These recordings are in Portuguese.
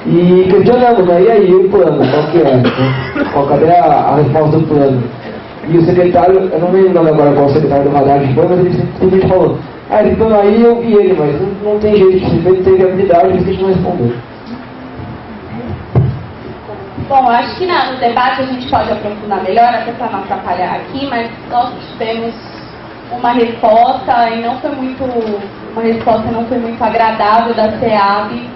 E questionamos, né? E aí, o plano, qual que é? Cadê a resposta do plano? E o secretário, eu não me lembro agora qual o secretário do radar que foi, mas ele simplesmente falou: esse plano aí eu vi ele, mas não tem jeito de se ver, não tem viabilidade, por isso a gente não respondeu. Bom, acho que no debate a gente pode aprofundar melhor, até para não atrapalhar aqui, mas nós tivemos uma resposta e uma resposta não foi muito agradável da SEAB,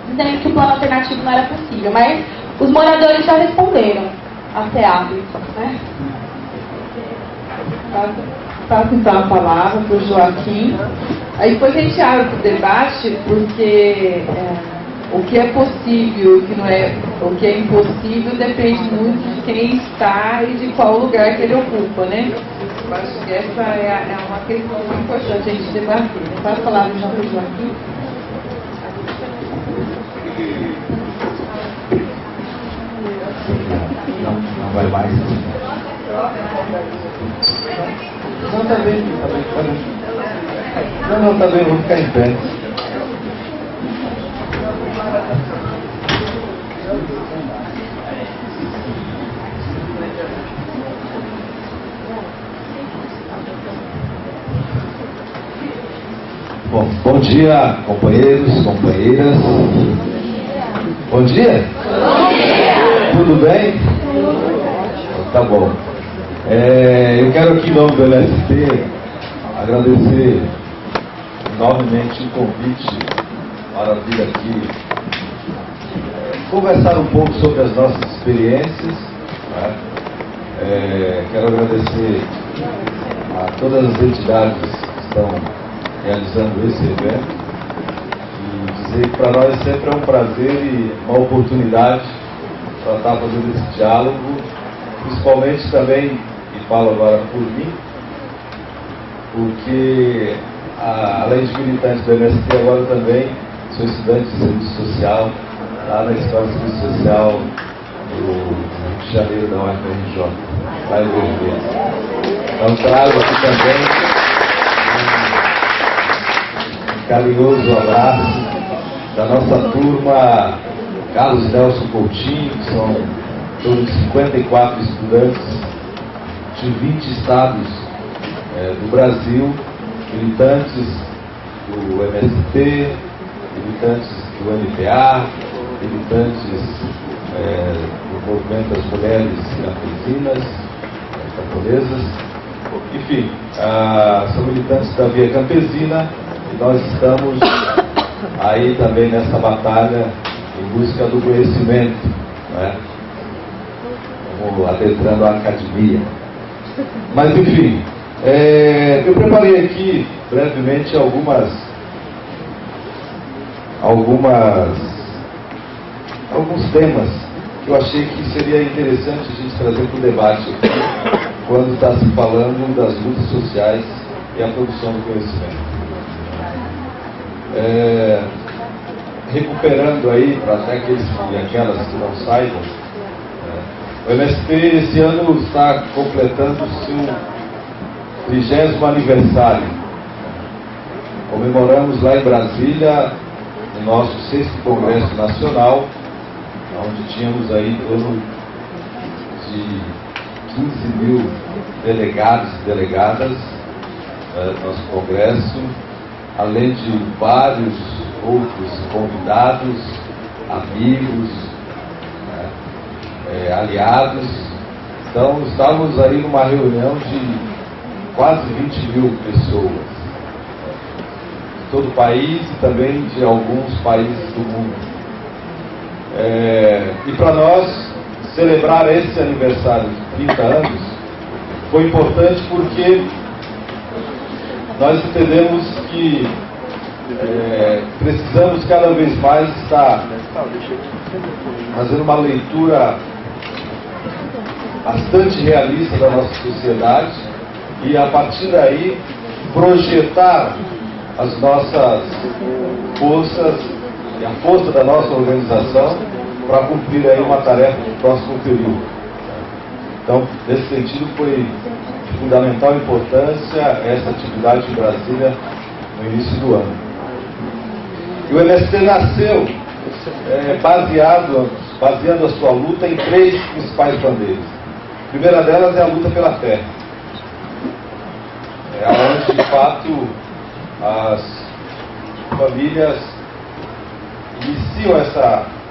dizendo que o plano alternativo não era possível, mas os moradores já responderam à SEAB, né? Passo então a palavra para o Joaquim. Aí depois a gente abre o debate, porque o que é possível o que é impossível depende muito de quem está e de qual lugar que ele ocupa, né? Eu acho que essa é uma questão muito importante a gente debater. Passo a palavra já para o Joaquim. Não vai mais. Não, tá bem. Não, tá bem, vou ficar em pé. Bom dia, companheiros, companheiras. Bom dia? Tudo bem? Tá bom. Eu quero aqui, em nome do LST, agradecer enormemente o convite para vir aqui conversar um pouco sobre as nossas experiências. Né? Quero agradecer a todas as entidades que estão realizando esse evento e dizer que para nós sempre é um prazer e uma oportunidade para estar fazendo esse diálogo, principalmente também, e falo agora por mim, porque além de militante do MST, agora também sou estudante de serviço social lá na Escola de Serviço Social do Rio de Janeiro, da UFRJ, lá em Vermelho. Então trago aqui também um carinhoso abraço da nossa turma Carlos Nelson Coutinho, que são em torno de 54 estudantes de 20 estados do Brasil, militantes do MST, militantes do MPA, militantes do movimento das mulheres campesinas, camponesas, enfim, são militantes da Via Campesina, e nós estamos aí também nessa batalha em busca do conhecimento, né? Como adentrando a academia. Mas enfim, eu preparei aqui brevemente alguns temas que eu achei que seria interessante a gente trazer para o debate aqui, quando está se falando das lutas sociais e a produção do conhecimento. Recuperando aí, para até aqueles e aquelas que não saibam, o MST esse ano está completando o seu 30º aniversário. Comemoramos lá em Brasília o nosso 6º Congresso Nacional, onde tínhamos aí em torno de 15 mil delegados e delegadas no nosso congresso, além de vários outros convidados, amigos, aliados. Então estávamos aí numa reunião de quase 20 mil pessoas de todo o país e também de alguns países do mundo. E para nós celebrar esse aniversário de 30 anos foi importante porque nós entendemos que precisamos cada vez mais estar fazendo uma leitura bastante realista da nossa sociedade e a partir daí projetar as nossas forças e a força da nossa organização para cumprir aí uma tarefa no próximo período. Então, nesse sentido, foi de fundamental importância essa atividade em Brasília no início do ano. E o MST nasceu baseando a sua luta em 3 principais bandeiras. A primeira delas é a luta pela terra. É onde, de fato, as famílias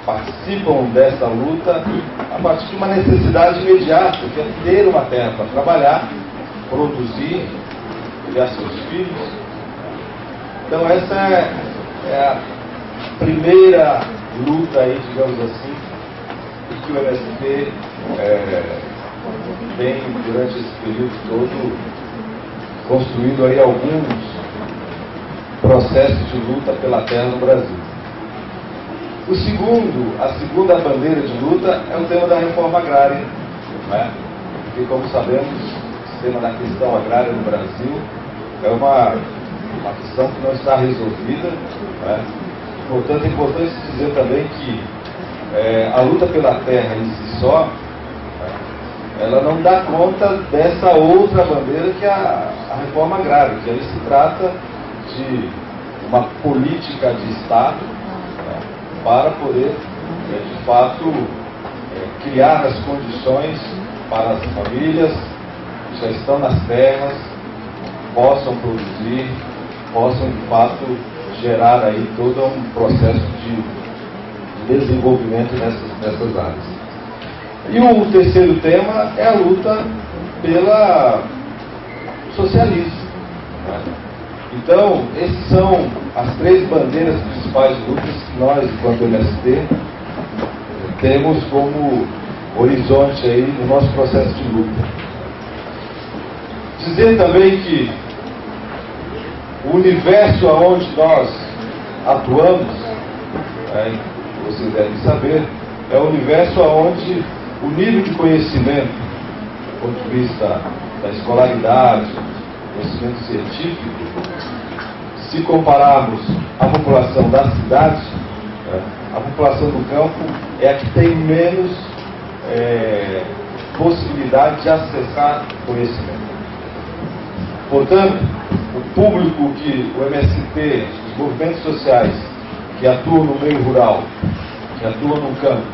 participam dessa luta a partir de uma necessidade imediata, que é ter uma terra para trabalhar, produzir, criar seus filhos. Então essa é a primeira luta aí, digamos assim, que o MST tem durante esse período todo construído aí alguns processos de luta pela terra no Brasil. A segunda bandeira de luta é o tema da reforma agrária, né? Porque, como sabemos, o tema da questão agrária no Brasil é uma questão que não está resolvida, né? Portanto, é importante dizer também que a luta pela terra em si só, né, ela não dá conta dessa outra bandeira que é a reforma agrária, que aí se trata de uma política de Estado, né, para poder, de fato, criar as condições para as famílias que já estão nas terras, possam produzir, possam, de fato, gerar aí todo um processo de desenvolvimento nessas áreas. E o terceiro tema é a luta pelo socialismo, né? Então, essas são as 3 bandeiras principais de lutas que nós, enquanto MST, temos como horizonte aí no nosso processo de luta. Dizer também que o universo onde nós atuamos, vocês devem saber, é o universo onde o nível de conhecimento, do ponto de vista da escolaridade, conhecimento científico, se compararmos a população das cidades, a população do campo é a que tem menos possibilidade de acessar conhecimento. Portanto, o público que o MST, os movimentos sociais que atuam no meio rural, que atuam no campo,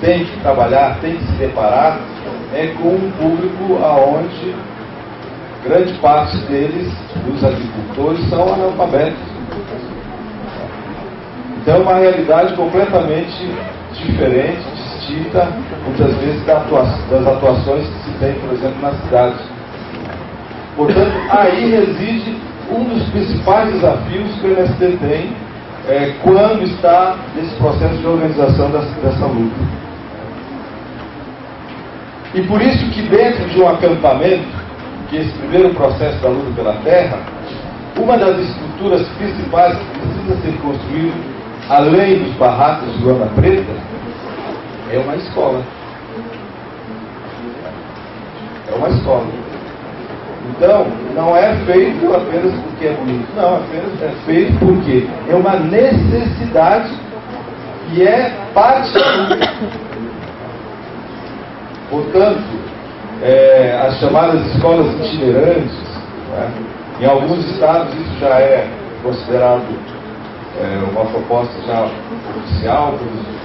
tem que trabalhar, tem que se deparar com um público aonde grande parte deles, os agricultores, são analfabetos. Então é uma realidade completamente diferente, distinta, muitas vezes, das atuações que se tem, por exemplo, nas cidades. Portanto, aí reside um dos principais desafios que o MST tem quando está nesse processo de organização dessa luta. E por isso que dentro de um acampamento, que esse primeiro processo da luta pela terra, uma das estruturas principais que precisa ser construída, além dos barracos de lona preta, é uma escola. É uma escola. Então, não é feito apenas porque é bonito, não, apenas é feito porque é uma necessidade e é parte da luta. Portanto, as chamadas escolas itinerantes, né, em alguns estados isso já é considerado uma proposta já oficial pelas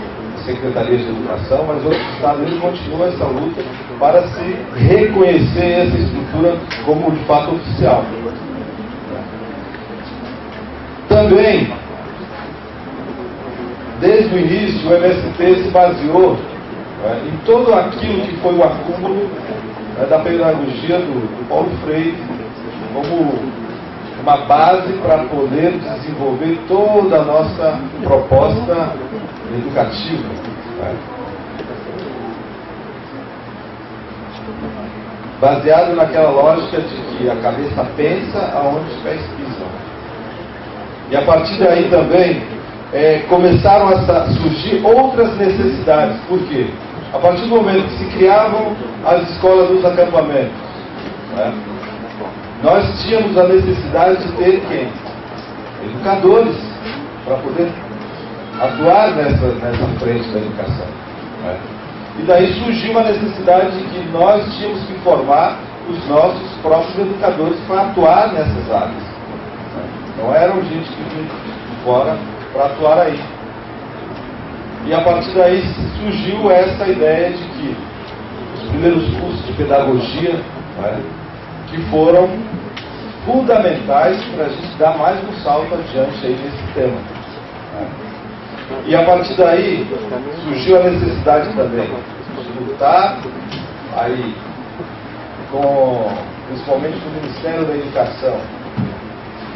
secretarias de educação, mas outros estados eles continuam essa luta para se reconhecer essa estrutura como de fato oficial. Também, desde o início, o MST se baseou em todo aquilo que foi o acúmulo da pedagogia do Paulo Freire como uma base para poder desenvolver toda a nossa proposta educativa. Baseado naquela lógica de que a cabeça pensa aonde os pés pisam. E a partir daí também começaram a surgir outras necessidades. Por quê? A partir do momento que se criavam as escolas dos acampamentos, nós tínhamos a necessidade de ter quem? Educadores, para poder atuar nessa frente da educação. E daí surgiu a necessidade de que nós tínhamos que formar os nossos próprios educadores para atuar nessas áreas. Não eram gente que vinha de fora para atuar aí. E a partir daí surgiu essa ideia de que os primeiros cursos de pedagogia, né, que foram fundamentais para a gente dar mais um salto adiante aí nesse tema. Né? E a partir daí surgiu a necessidade também de lutar aí principalmente com o Ministério da Educação,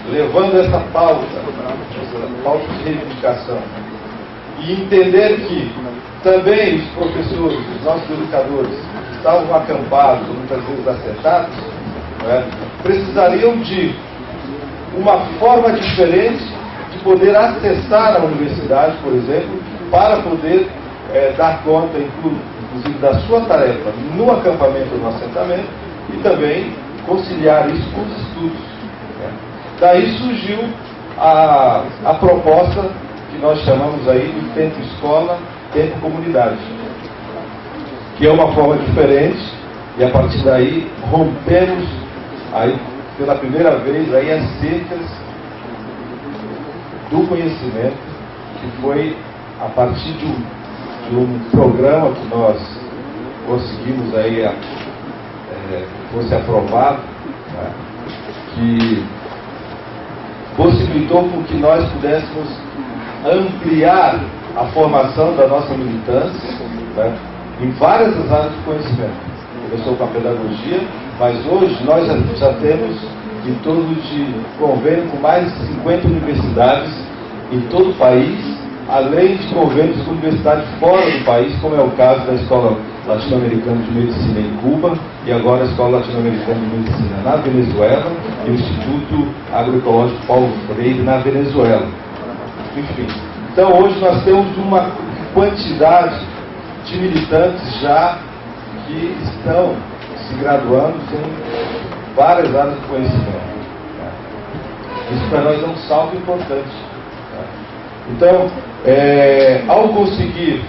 levando essa pauta de reivindicação, e entender que também os professores, os nossos educadores, que estavam acampados, muitas vezes assentados, né, precisariam de uma forma diferente de poder acessar a universidade, por exemplo, para poder dar conta, inclusive, da sua tarefa no acampamento ou no assentamento, e também conciliar isso com os estudos. Né. Daí surgiu a proposta que nós chamamos aí de tempo escola, tempo comunidade, que é uma forma diferente, e a partir daí rompemos aí pela primeira vez aí as cercas do conhecimento, que foi a partir de um programa que nós conseguimos aí fosse aprovado, né, que possibilitou com que nós pudéssemos ampliar a formação da nossa militância, né, em várias áreas de conhecimento. Começou com a pedagogia, mas hoje nós já temos em torno de convênio com mais de 50 universidades em todo o país, além de convênios com universidades fora do país, como é o caso da Escola Latino-Americana de Medicina em Cuba, e agora a Escola Latino-Americana de Medicina na Venezuela, e o Instituto Agroecológico Paulo Freire na Venezuela. Enfim, então hoje nós temos uma quantidade de militantes já que estão se graduando em várias áreas de conhecimento. Isso para nós é um salto importante. Então, ao conseguir,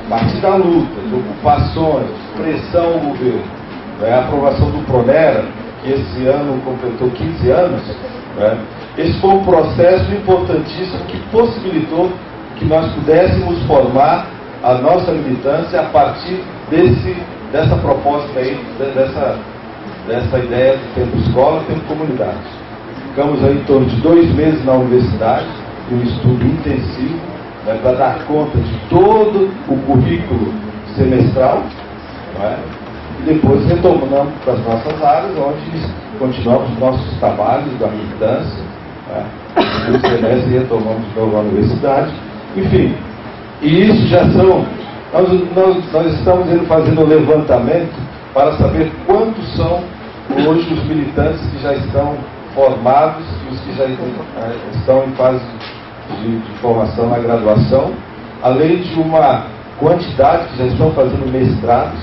a partir da luta, de ocupações, pressão ao governo, a aprovação do Pronera, que esse ano completou 15 anos, esse foi um processo importantíssimo que possibilitou que nós pudéssemos formar a nossa militância a partir dessa proposta aí, dessa ideia de tempo escola, tempo comunidade. Ficamos aí em torno de 2 meses na universidade, um estudo intensivo, para dar conta de todo o currículo semestral, e depois retornamos para as nossas áreas, onde continuamos nossos trabalhos da militância, no semestre retomamos de novo a universidade, enfim, e isso já são, nós estamos fazendo um levantamento para saber quantos são hoje os militantes que já estão formados e os que já estão em fase de formação na graduação, além de uma quantidade que já estão fazendo mestrados.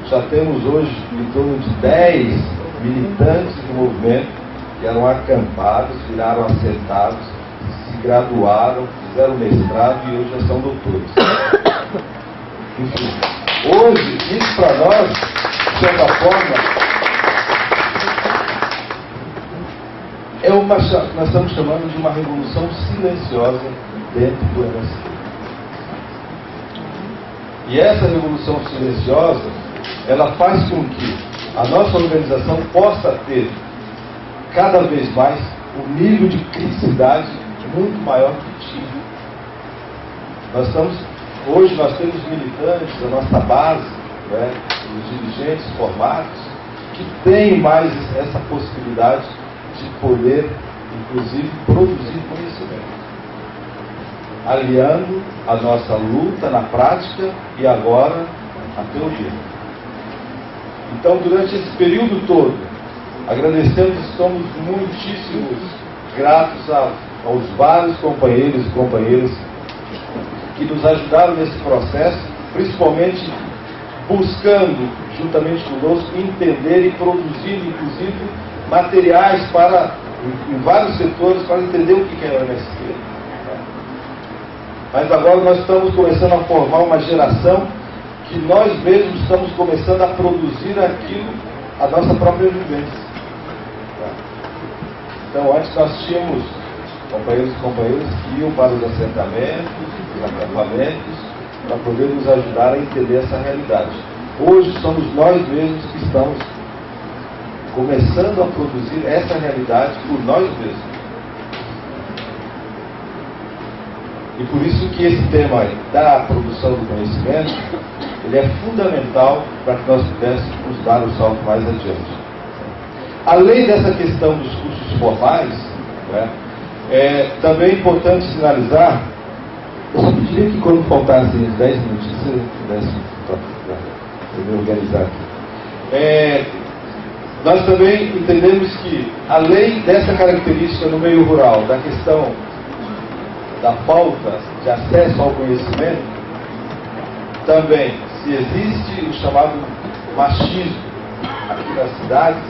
Já temos hoje em torno de 10 militantes do movimento que eram acampados, viraram assentados, se graduaram, fizeram mestrado e hoje já são doutores. Enfim, hoje, isso para nós, de certa forma, nós estamos chamando de uma revolução silenciosa dentro do MST. E essa revolução silenciosa, ela faz com que a nossa organização possa ter cada vez mais um nível de criticidade muito maior que tinha. Hoje nós temos militantes, a nossa base, os dirigentes formados, que têm mais essa possibilidade de poder, inclusive, produzir conhecimento, aliando a nossa luta na prática e agora a teoria. Então, durante esse período todo, agradecemos e somos muitíssimos gratos aos vários companheiros e companheiras que nos ajudaram nesse processo, principalmente buscando, juntamente conosco, entender e produzir, inclusive, materiais em vários setores para entender o que é o MST. Mas agora nós estamos começando a formar uma geração que nós mesmos estamos começando a produzir aquilo, a nossa própria vivência. Então antes nós tínhamos companheiros e companheiras que iam para os assentamentos, os acampamentos, para poder nos ajudar a entender essa realidade. Hoje somos nós mesmos que estamos começando a produzir essa realidade por nós mesmos. E por isso que esse tema da produção do conhecimento, ele é fundamental para que nós pudéssemos dar o salto mais adiante. Além dessa questão dos cursos formais, né, também é importante sinalizar, eu só pediria que quando faltassem 10 minutos, você pudesse me organizar aqui. Nós também entendemos que, além dessa característica no meio rural, da questão da falta de acesso ao conhecimento, também, se existe o chamado machismo aqui nas cidades,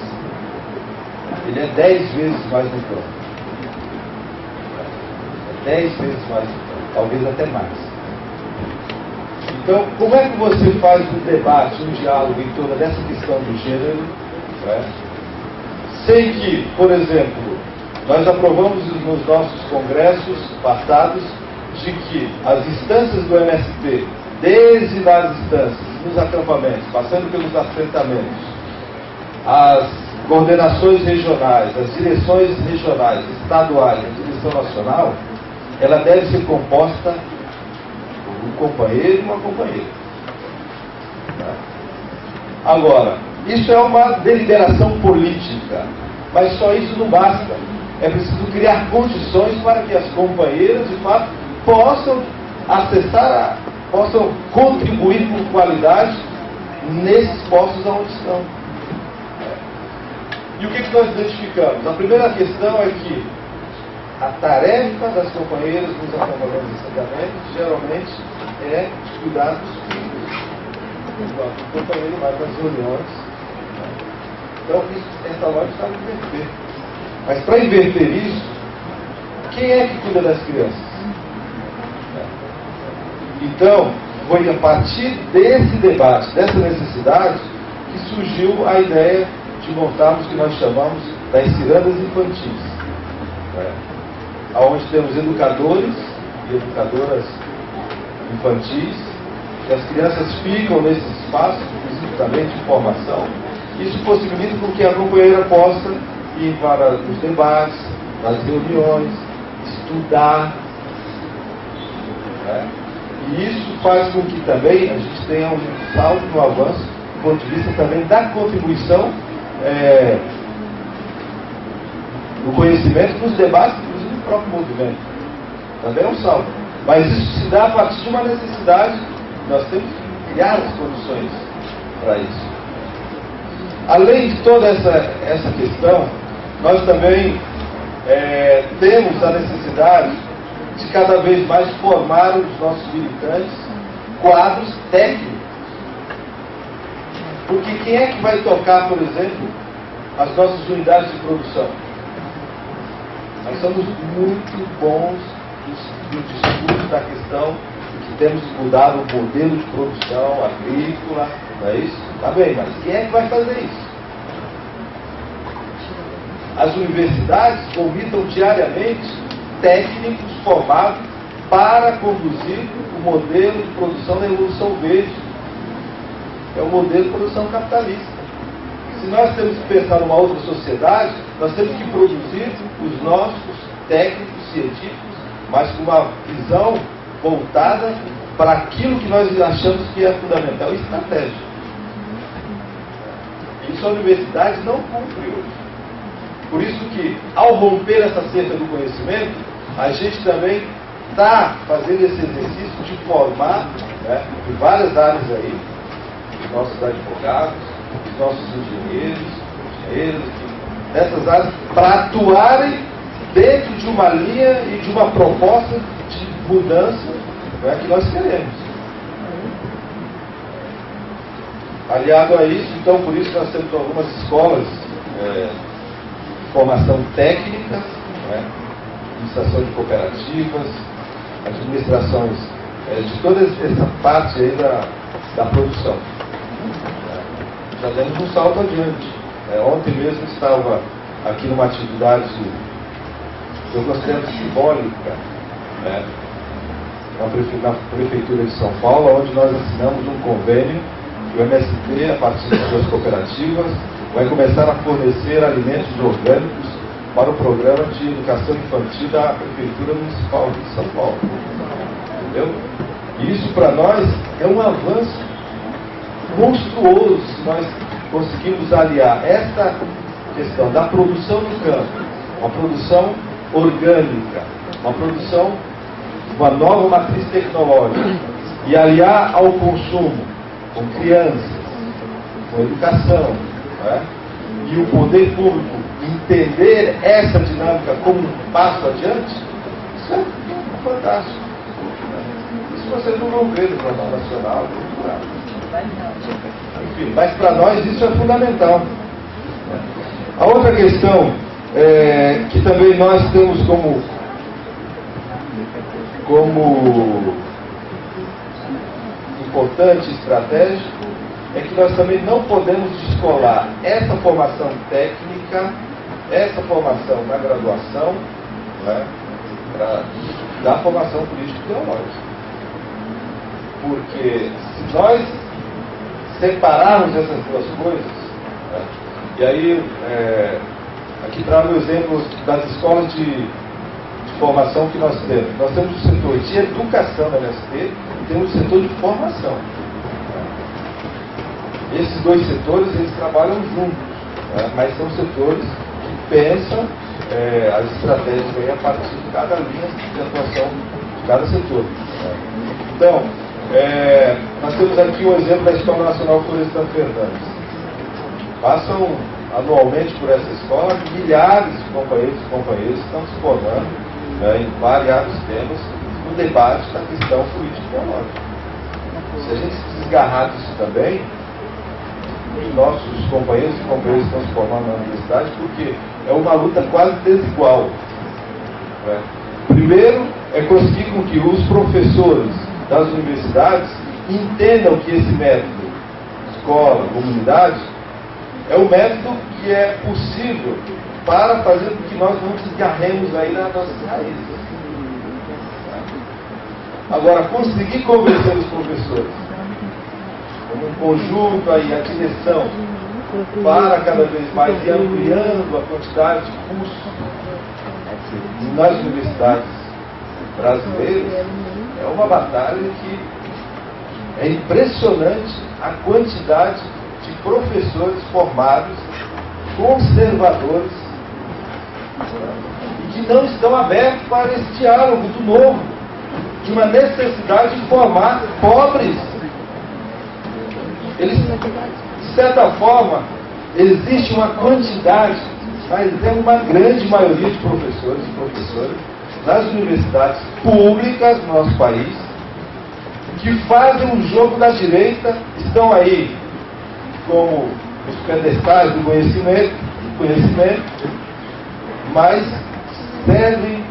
ele é 10 vezes mais no campo. 10 vezes mais no campo, talvez até mais. Então, como é que você faz um debate, um diálogo em torno dessa questão do gênero, né, sem que, por exemplo, nós aprovamos nos nossos congressos passados de que as instâncias do MST, desde as instâncias, nos acampamentos, passando pelos assentamentos, as coordenações regionais, as direções regionais, estaduais, a direção nacional, ela deve ser composta por um companheiro e uma companheira. Agora, isso é uma deliberação política, mas só isso não basta. É preciso criar condições para que as companheiras, de fato, possam acessar, possam contribuir com qualidade nesses postos onde estão. E o que nós identificamos? A primeira questão é que a tarefa das companheiras nos acampamentos e assentamentos geralmente é cuidar dos filhos. O companheiro vai para as reuniões. Então, essa lógica está inverter. Mas para inverter isso, quem é que cuida das crianças? Então, foi a partir desse debate, dessa necessidade, que surgiu a ideia de montarmos o que nós chamamos das cirandas infantis, onde temos educadores e educadoras infantis, que as crianças ficam nesse espaço, inclusive também de formação. Isso possibilita com que a companheira possa ir para os debates, para as reuniões, estudar. E isso faz com que também a gente tenha um salto no avanço, do ponto de vista também da contribuição do conhecimento nos debates, inclusive do próprio movimento. Também é um salto. Mas isso se dá a partir de uma necessidade, nós temos que criar as condições para isso. Além de toda essa questão, nós também temos a necessidade de cada vez mais formar os nossos militantes quadros técnicos. Porque quem é que vai tocar, por exemplo, as nossas unidades de produção? Nós somos muito bons no discurso da questão de que temos que mudar o modelo de produção agrícola, não é isso? Tá bem, mas quem é que vai fazer isso? As universidades convidam diariamente técnicos formados para conduzir o modelo de produção da Revolução Verde. É o modelo de produção capitalista. Se nós temos que pensar numa outra sociedade, nós temos que produzir os nossos técnicos científicos, mas com uma visão voltada para aquilo que nós achamos que é fundamental e estratégico. Isso a universidade não cumpre hoje. Por isso que, ao romper essa cerca do conhecimento, a gente também está fazendo esse exercício de formar, em várias áreas aí, os nossos advogados, os nossos engenheiros, dessas áreas, para atuarem dentro de uma linha e de uma proposta de mudança que nós queremos. Aliado a isso, então, por isso nós temos algumas escolas de formação técnica, administração de cooperativas, administrações de toda essa parte aí da produção. Já demos um salto adiante. Ontem mesmo estava aqui numa atividade eu considero simbólica, né, na Prefeitura de São Paulo, onde nós assinamos um convênio que o MST, a partir das suas cooperativas, vai começar a fornecer alimentos orgânicos para o programa de educação infantil da Prefeitura Municipal de São Paulo. Entendeu? E isso para nós é um avanço monstruoso se nós conseguimos aliar esta questão da produção no campo, uma produção orgânica, uma produção, uma nova matriz tecnológica, e aliar ao consumo com crianças, com educação, né? E o poder público entender essa dinâmica como um passo adiante, isso é fantástico. Isso você não vão ver no Jornal Nacional, enfim, mas para nós isso é fundamental. A outra questão que também nós temos como importante e estratégico é que nós também não podemos descolar essa formação técnica, essa formação na graduação, né, da formação político-teológica. Porque se nós separarmos essas duas coisas, né, e aí aqui trago o exemplo das escolas de formação que nós temos. Nós temos o setor de educação da MST e temos o setor de formação. Esses dois setores, eles trabalham juntos, né? Mas são setores que pensam as estratégias aí a partir de cada linha de atuação de cada setor. Então, nós temos aqui um exemplo da Escola Nacional Florestan Fernandes. Passam anualmente por essa escola milhares de companheiros e companheiras que estão se formando em variados temas no debate da questão político-teológica. Se a gente se desgarrar disso também, os nossos companheiros e companheiras estão se formando na universidade, porque é uma luta quase desigual. Né? Primeiro, é conseguir com que os professores das universidades entendam que esse método, escola, comunidade, é um método que é possível para fazer com que nós não desgarremos aí nas nossas raízes. Agora, conseguir convencer os professores, como um conjunto aí, a direção, para cada vez mais ir ampliando a quantidade de cursos nas universidades brasileiras, é uma batalha que é impressionante a quantidade de professores formados, conservadores, e que não estão abertos para esse diálogo do novo, de uma necessidade de formar pobres. Eles, de certa forma, existe uma quantidade, mas é uma grande maioria de professores e professoras nas universidades públicas do nosso país que fazem um jogo da direita, estão aí como os pedestais do conhecimento, mas servem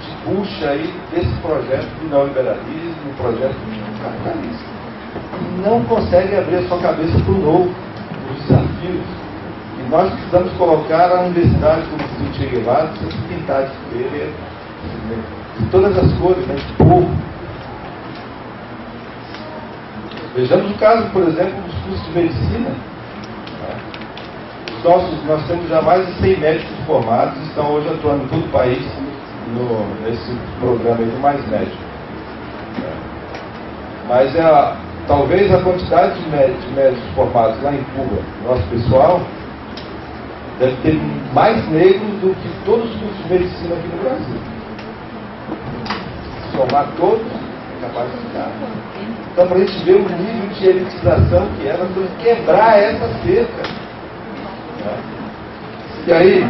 de puxa aí desse projeto do neoliberalismo, projeto capitalista. E não conseguem abrir a sua cabeça para o novo, para os desafios. E nós precisamos colocar a universidade, como diz o Che Guevara, precisa se pintar de todas as cores, né, de povo. Vejamos o caso, por exemplo, dos cursos de medicina. Nós temos já mais de 100 médicos formados que estão hoje atuando em todo o país nesse programa aí do Mais Médico. Mas talvez a quantidade de médicos formados lá em Cuba, nosso pessoal, deve ter mais negros do que todos os cursos de medicina aqui no Brasil. Se somar todos, é capaz de ficar. Então, para a gente ver o nível de elitização que é, nós temos que quebrar essa cerca. E aí,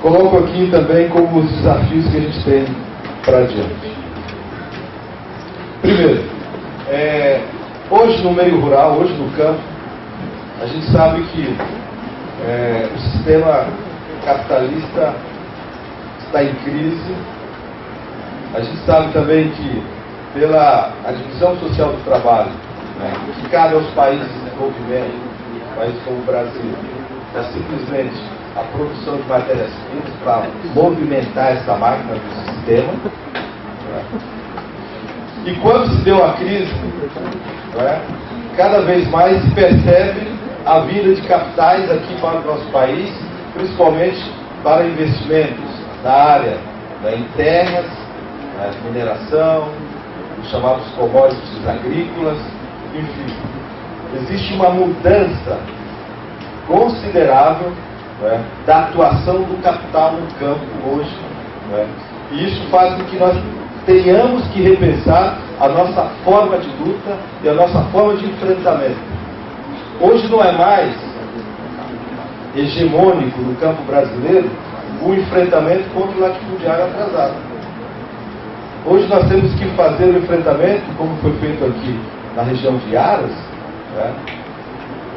coloco aqui também como os desafios que a gente tem para adiante. Primeiro, hoje no meio rural, hoje no campo, a gente sabe que o sistema capitalista está em crise. A gente sabe também que pela a divisão social do trabalho, né, que cabe aos países em desenvolvimento, países como o Brasil, é simplesmente a produção de matérias-primas para movimentar essa máquina do sistema. E quando se deu a crise, cada vez mais se percebe a vinda de capitais aqui para o nosso país, principalmente para investimentos na área em terras, mineração, os chamados commodities agrícolas, enfim. Existe uma mudança considerável da atuação do capital no campo hoje. E isso faz com que nós tenhamos que repensar a nossa forma de luta e a nossa forma de enfrentamento. Hoje não é mais hegemônico no campo brasileiro o enfrentamento contra o latifundiário atrasado. Hoje nós temos que fazer o enfrentamento, como foi feito aqui na região de Aras,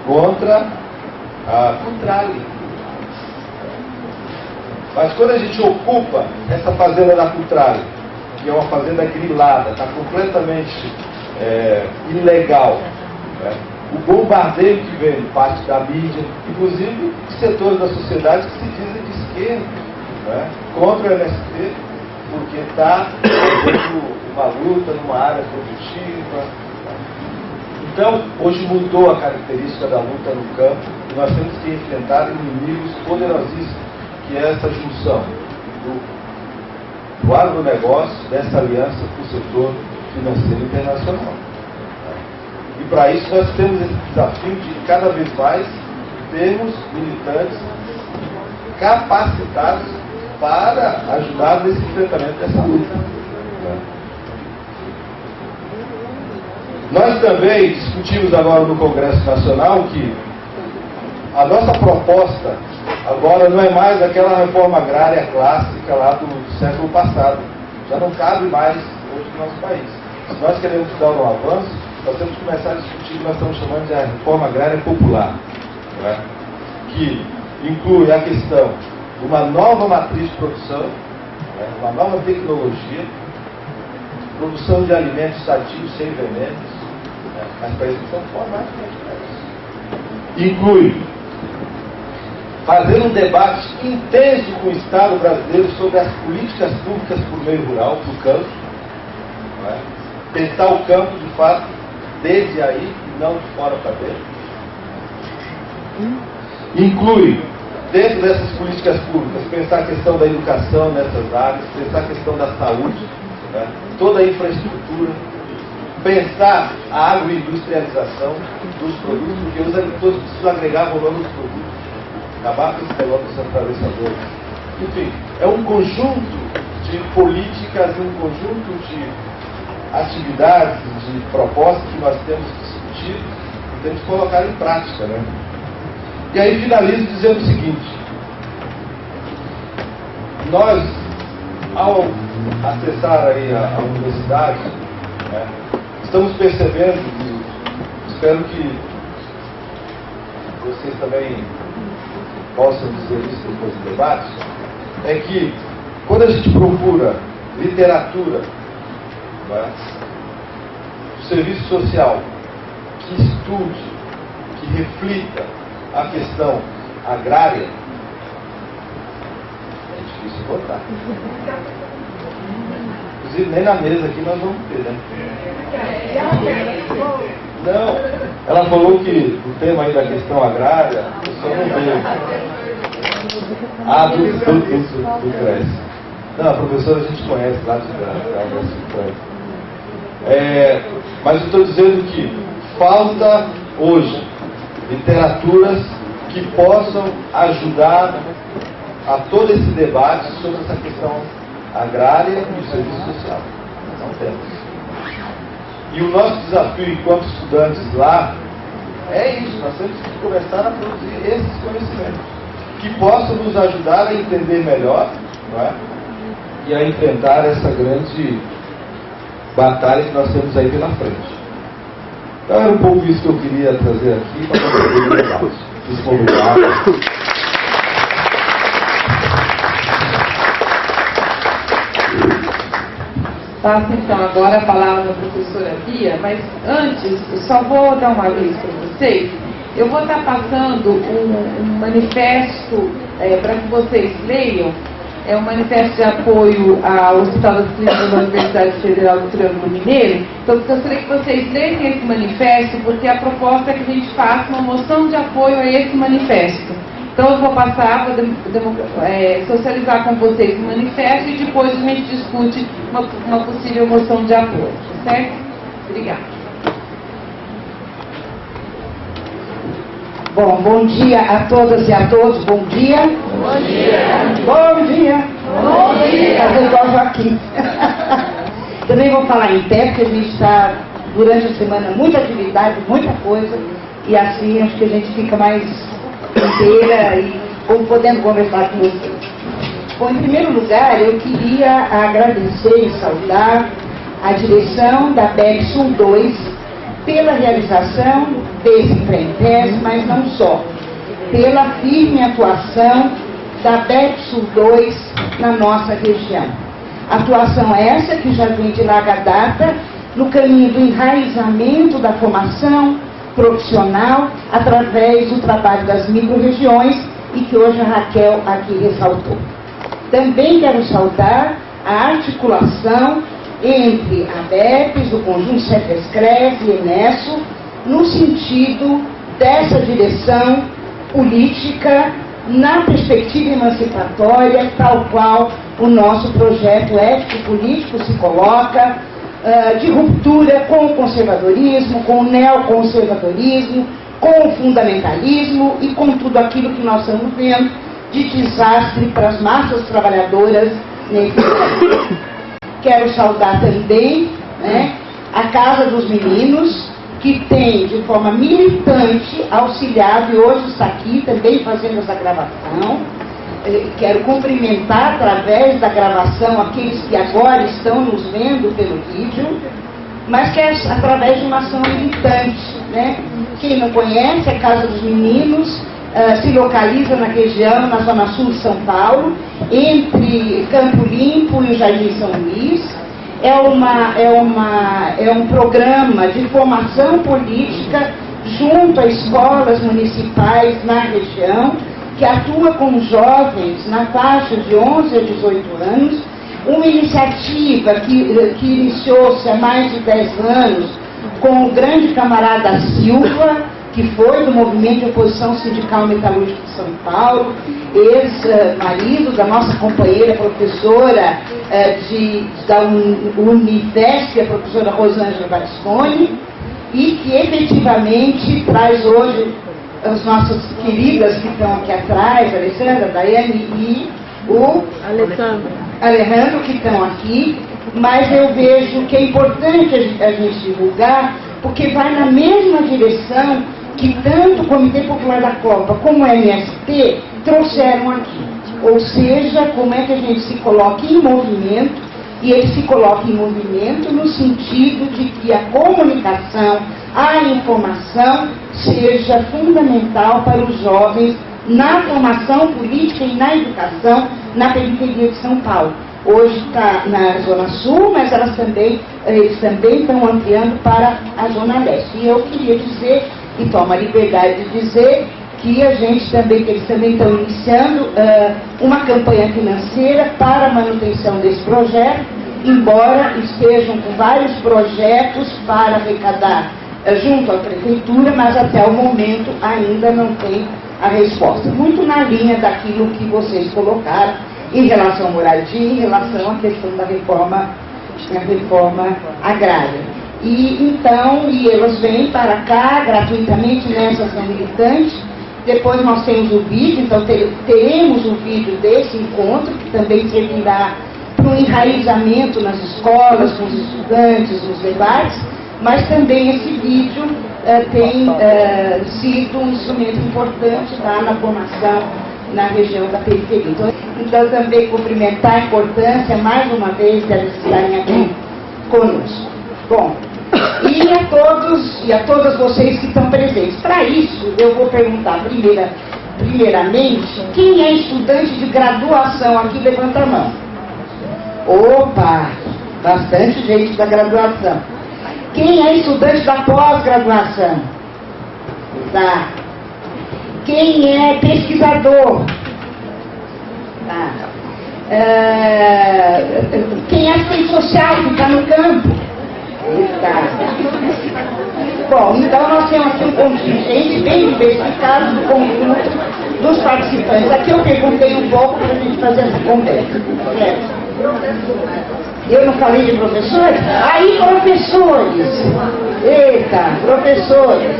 contra a Cutrale. Mas quando a gente ocupa essa fazenda da Cutrale, que é uma fazenda grilada, está completamente ilegal, o bombardeio que vem de parte da mídia, inclusive de setores da sociedade que se dizem de esquerda, contra o MST, porque está fazendo uma luta numa área produtiva. Então, hoje mudou a característica da luta no campo e nós temos que enfrentar inimigos poderosíssimos, que é essa junção do agronegócio, dessa aliança com o setor financeiro internacional. E para isso nós temos esse desafio de cada vez mais termos militantes capacitados para ajudar nesse enfrentamento dessa luta. Nós também discutimos agora no Congresso Nacional que a nossa proposta agora não é mais aquela reforma agrária clássica lá do século passado. Já não cabe mais hoje no nosso país. Se nós queremos dar um avanço, nós temos que começar a discutir o que nós estamos chamando de reforma agrária popular, que inclui a questão de uma nova matriz de produção, uma nova tecnologia, produção de alimentos sadios sem venenos, mas para isso são formas mais. Inclui fazer um debate intenso com o Estado brasileiro sobre as políticas públicas por meio rural, para o campo. Pensar o campo, de fato, desde aí, e não de fora para dentro. Inclui, dentro dessas políticas públicas, pensar a questão da educação nessas áreas, pensar a questão da saúde, toda a infraestrutura, pensar a agroindustrialização dos produtos, porque os agricultores precisam agregar valor nos produtos, acabar com esse negócio dos atravessadores. Enfim, é um conjunto de políticas, um conjunto de atividades, de propostas que nós temos que discutir e temos que colocar em prática. E aí finalizo dizendo o seguinte: nós, ao acessar aí a universidade, estamos percebendo, e espero que vocês também possam dizer isso depois do debate, é que quando a gente procura literatura, serviço social, que estude, que reflita a questão agrária, é difícil votar. Inclusive, nem na mesa aqui nós vamos ter, Não, ela falou que o tema aí da questão agrária, o senhor não veio. Do Cresce. Não, a professora a gente conhece lá de Cresce. Mas eu estou dizendo que falta hoje literaturas que possam ajudar a todo esse debate sobre essa questão agrária e o serviço social. Não temos. E o nosso desafio enquanto estudantes lá é isso, nós temos que começar a produzir esses conhecimentos que possam nos ajudar a entender melhor, e a enfrentar essa grande batalha que nós temos aí pela frente. Então era um pouco isso que eu queria trazer aqui para concluir o debate. Muito obrigado. Passo então agora a palavra à professora Bia, mas antes, eu só vou dar uma vez para vocês. Eu vou estar passando um manifesto para que vocês leiam. É um manifesto de apoio ao Hospital das Clínicas da Universidade Federal do Triângulo Mineiro. Então, eu gostaria que vocês lessem esse manifesto, porque a proposta é que a gente faça uma moção de apoio a esse manifesto. Então, eu vou passar para socializar com vocês o manifesto e depois a gente discute uma possível moção de apoio. Certo? Obrigada. Bom, bom dia a todas e a todos. Bom dia. Bom dia. Bom dia. Bom dia. Fazer igual Joaquim. Também vou falar em pé, porque a gente está, durante a semana, muita atividade, muita coisa, e assim acho que a gente fica mais inteira e podendo conversar com vocês. Bom, em primeiro lugar, eu queria agradecer e saudar a direção da BEC Sul 2 pela realização desse Pré-Teste, mas não só, pela firme atuação da BEC Sul 2 na nossa região. Atuação essa que já vem de larga data no caminho do enraizamento da formação profissional através do trabalho das micro-regiões e que hoje a Raquel aqui ressaltou. Também quero saudar a articulação entre a BEPS, o Conjunto CEPES-CRES e ENESO, no sentido dessa direção política na perspectiva emancipatória, tal qual o nosso projeto ético-político se coloca, de ruptura com o conservadorismo, com o neoconservadorismo, com o fundamentalismo e com tudo aquilo que nós estamos vendo de desastre para as massas trabalhadoras nesse país. Quero saudar também, né, a Casa dos Meninos, que tem de forma militante auxiliado e hoje está aqui também fazendo essa gravação. Quero cumprimentar através da gravação aqueles que agora estão nos vendo pelo vídeo, mas que é através de uma ação militante, né? Quem não conhece, a Casa dos Meninos se localiza na região, na zona sul de São Paulo, entre Campo Limpo e o Jardim São Luís. É um programa de formação política junto a escolas municipais na região, que atua com jovens na faixa de 11 a 18 anos, uma iniciativa que iniciou-se há mais de 10 anos com o grande camarada Silva, que foi do Movimento de Oposição Sindical Metalúrgica de São Paulo, ex-marido da nossa companheira professora da Unifesp, a professora Rosângela Battistoni, e que efetivamente traz hoje as nossas queridas que estão aqui atrás, a Alessandra, a Daiane e o Alejandro, que estão aqui, mas eu vejo que é importante a gente divulgar, porque vai na mesma direção que tanto o Comitê Popular da Copa como o MST trouxeram aqui. Ou seja, como é que a gente se coloca em movimento, e ele se coloca em movimento no sentido de que a comunicação, a informação seja fundamental para os jovens na formação política e na educação na periferia de São Paulo. Hoje está na Zona Sul, mas eles também estão ampliando para a Zona Leste. E eu queria dizer, e tomo a liberdade de dizer, que eles também estão iniciando uma campanha financeira para a manutenção desse projeto, embora estejam com vários projetos para arrecadar junto à prefeitura, mas até o momento ainda não tem a resposta. Muito na linha daquilo que vocês colocaram em relação à moradia, em relação à questão da reforma agrária. E elas vêm para cá gratuitamente nessa ação militante. Depois nós temos o vídeo, então teremos o vídeo desse encontro, que também servirá para um enraizamento nas escolas, com os estudantes, nos debates, mas também esse vídeo tem sido um instrumento importante na formação na região da periferia. Então também cumprimentar a importância, mais uma vez, de elas estarem aqui conosco. Bom, e a todas vocês que estão presentes. Para isso, eu vou perguntar primeiramente, quem é estudante de graduação aqui? Levanta a mão. Opa, bastante gente da graduação. Quem é estudante da pós-graduação? Tá. Quem é pesquisador? Tá. Quem é assistente social que está no campo? Tá. Bom, então nós temos aqui um contingente bem diversificado do conjunto dos participantes. Aqui eu perguntei um pouco para a gente fazer essa conversa. Certo? Eu não falei de professores? Aí, professores! Eita, professores!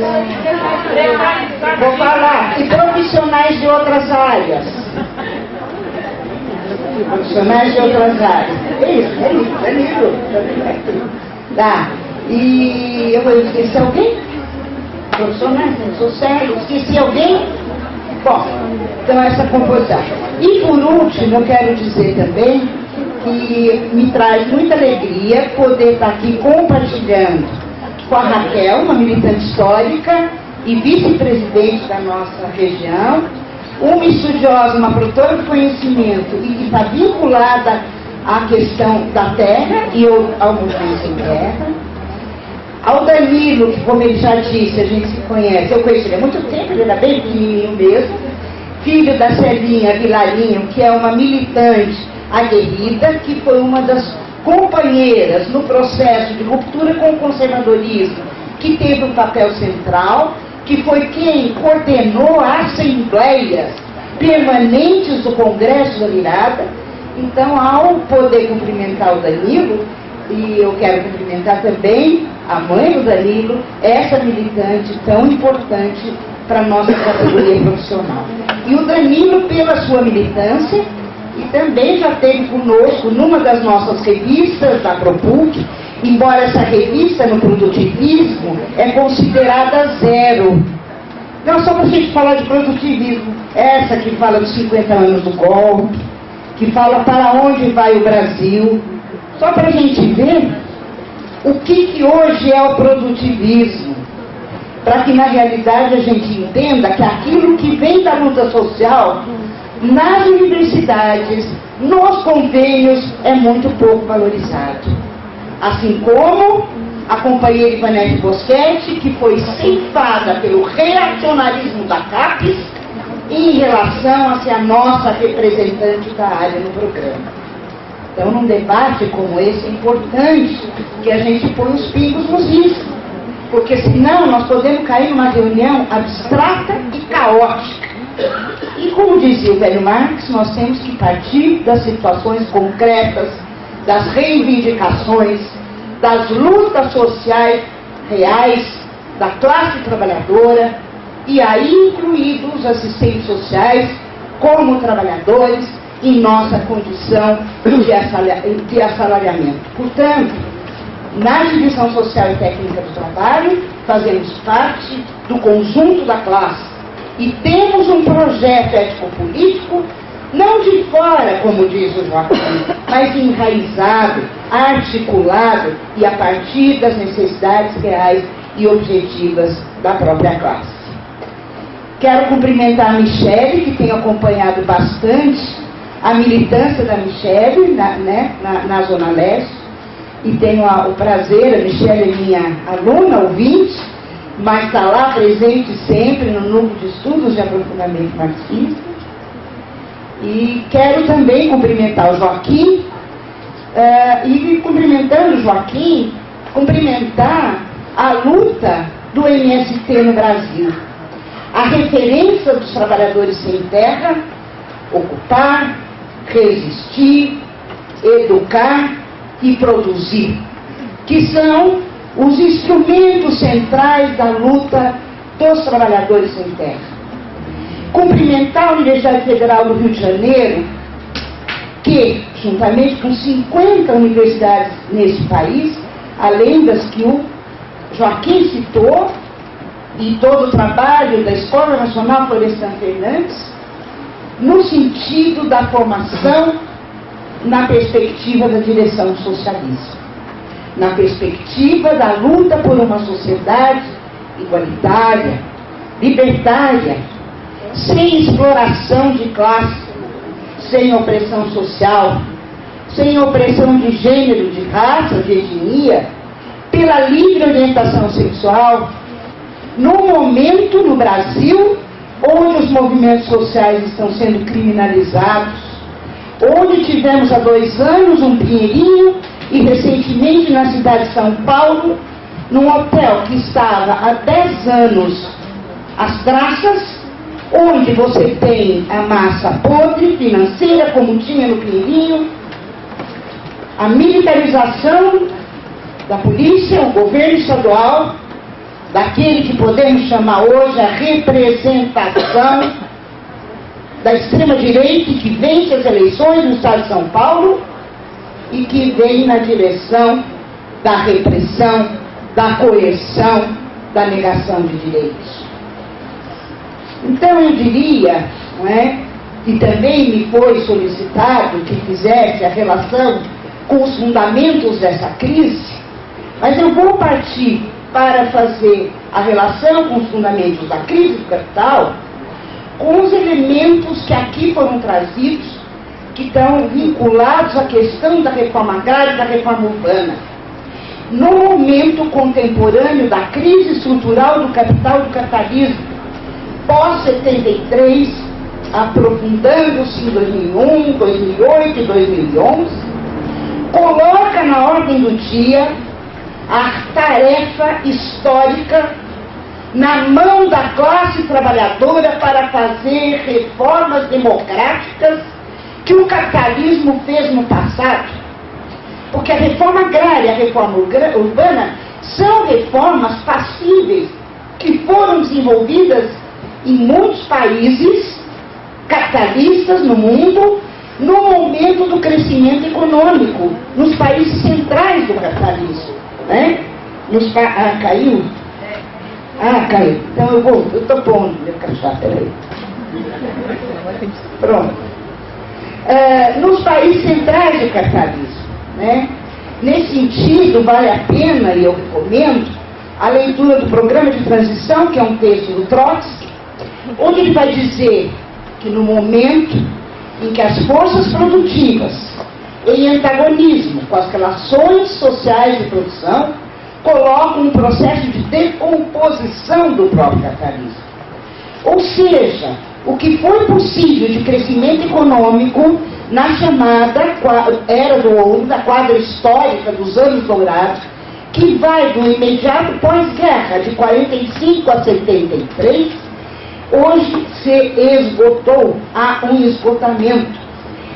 Vou falar. E profissionais de outras áreas? Profissionais de outras áreas. É isso. Tá. E eu vou esquecer alguém? Profissionais, sociais, esqueci alguém? Bom, então essa composição. E por último, eu quero dizer também que me traz muita alegria poder estar aqui compartilhando com a Raquel, uma militante histórica e vice-presidente da nossa região, uma estudiosa, uma produtora de conhecimento e que está vinculada à questão da terra e ao movimento sem terra. Ao Danilo, que como ele já disse, a gente se conhece, eu conheci ele há muito tempo, ele era bem pequenininho mesmo, filho da Celinha Vilarinho, que é uma militante aguerrida, que foi uma das companheiras no processo de ruptura com o conservadorismo, que teve um papel central, que foi quem coordenou assembleias permanentes do Congresso da Virada. Então, ao poder cumprimentar o Danilo, e eu quero cumprimentar também a mãe do Danilo, essa militante tão importante para a nossa categoria profissional. E o Danilo, pela sua militância, e também já esteve conosco numa das nossas revistas da ProPuc, embora essa revista no produtivismo é considerada zero. Não, só para a gente falar de produtivismo, essa que fala dos 50 anos do golpe, que fala para onde vai o Brasil, só para a gente ver o que hoje é o produtivismo, para que na realidade a gente entenda que aquilo que vem da luta social, nas universidades, nos convênios, é muito pouco valorizado. Assim como a companheira Ivanete Boschetti, que foi ceifada pelo reacionarismo da CAPES em relação a ser a nossa representante da área no programa. Então, num debate como esse, é importante que a gente põe os pingos nos is, porque senão nós podemos cair numa reunião abstrata e caótica. E como dizia o velho Marx, nós temos que partir das situações concretas, das reivindicações, das lutas sociais reais, da classe trabalhadora, e aí incluir os assistentes sociais como trabalhadores em nossa condição de assalariamento. Portanto, na divisão social e técnica do trabalho, fazemos parte do conjunto da classe e temos um projeto ético-político não de fora, como diz o Joaquim, mas enraizado, articulado e a partir das necessidades reais e objetivas da própria classe. Quero cumprimentar a Michele, que tem acompanhado bastante a militância da Michele na Zona Leste, e tenho o prazer, a Michele é minha aluna, ouvinte, mas está lá presente sempre no Núcleo de Estudos de Aprofundamento Marxista. E quero também cumprimentar o Joaquim, e cumprimentando o Joaquim, cumprimentar a luta do MST no Brasil. A referência dos trabalhadores sem terra, ocupar, resistir, educar e produzir, que são os instrumentos centrais da luta dos trabalhadores sem terra. Cumprimentar a Universidade Federal do Rio de Janeiro, que, juntamente com 50 universidades nesse país, além das que o Joaquim citou, e todo o trabalho da Escola Nacional Florestan Fernandes, no sentido da formação na perspectiva da direção socialista, na perspectiva da luta por uma sociedade igualitária, libertária, sem exploração de classe, sem opressão social, sem opressão de gênero, de raça, de etnia, pela livre orientação sexual, no momento no Brasil onde os movimentos sociais estão sendo criminalizados, onde tivemos há 2 anos um Pinheirinho e recentemente na cidade de São Paulo, num hotel que estava há 10 anos às traças, onde você tem a massa podre financeira, como tinha no Pinheirinho, a militarização da polícia, o governo estadual, daquele que podemos chamar hoje a representação da extrema-direita que vence as eleições no estado de São Paulo e que vem na direção da repressão, da coerção, da negação de direitos. Então eu diria, não é, e também me foi solicitado que fizesse a relação com os fundamentos dessa crise, mas eu vou partir para fazer a relação com os fundamentos da crise do capital com os elementos que aqui foram trazidos, que estão vinculados à questão da reforma agrária e da reforma urbana. No momento contemporâneo da crise estrutural do capital e do capitalismo, pós-73, aprofundando-se em 2001, 2008 e 2011, coloca na ordem do dia a tarefa histórica na mão da classe trabalhadora para fazer reformas democráticas que o capitalismo fez no passado. Porque a reforma agrária e a reforma urbana são reformas passíveis que foram desenvolvidas em muitos países capitalistas no mundo no momento do crescimento econômico, nos países centrais do capitalismo, né? Caiu? Caiu. Então eu estou pondo meu crachá, peraí. Pronto. Nos países centrais do capitalismo, né? Nesse sentido, vale a pena, e eu recomendo, a leitura do Programa de Transição, que é um texto do Trotsky, onde ele vai dizer que no momento em que as forças produtivas, em antagonismo com as relações sociais de produção, colocam um processo de decomposição do próprio capitalismo. Ou seja, o que foi possível de crescimento econômico na chamada Era do Ouro, da quadra histórica dos anos dourados, que vai do imediato pós-guerra, de 45 a 73, hoje se esgotou, há um esgotamento.